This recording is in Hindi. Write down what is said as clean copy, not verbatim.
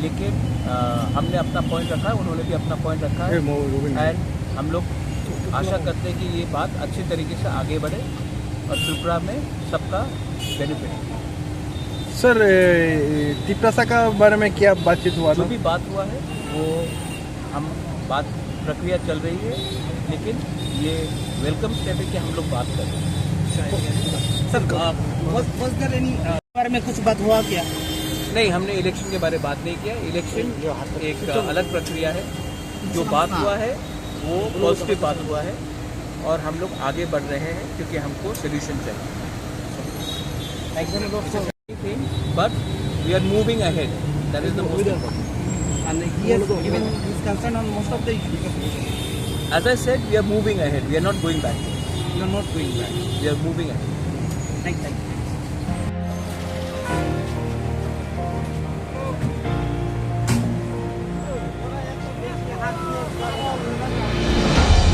लेकिन हमने अपना पॉइंट रखा है, उन्होंने भी अपना पॉइंट रखा है एंड हम लोग आशा करते हैं कि ये बात अच्छे तरीके से आगे बढ़े और त्रिपुरा में सबका बेनिफिट। सर तिप्रासा का बारे में क्या बातचीत हुआ जो था? भी बात हुआ है वो हम बात प्रक्रिया चल रही है, लेकिन ये वेलकम स्टेप है कि हम लोग बात कर रहे हैं। सर बारे में कुछ बात हुआ क्या? नहीं, हमने इलेक्शन के बारे में बात नहीं किया। इलेक्शन एक अलग प्रक्रिया है। जो बात हुआ है वो पॉजिटिव बात हुआ है और हम लोग आगे बढ़ रहे हैं क्योंकि हमको सोल्यूशन चाहिए। But we are moving ahead, that is the most important. And he has given his concern on most of the issues. As I said, we are moving ahead. We are not going back. You are not going back. We are moving ahead. Thank you.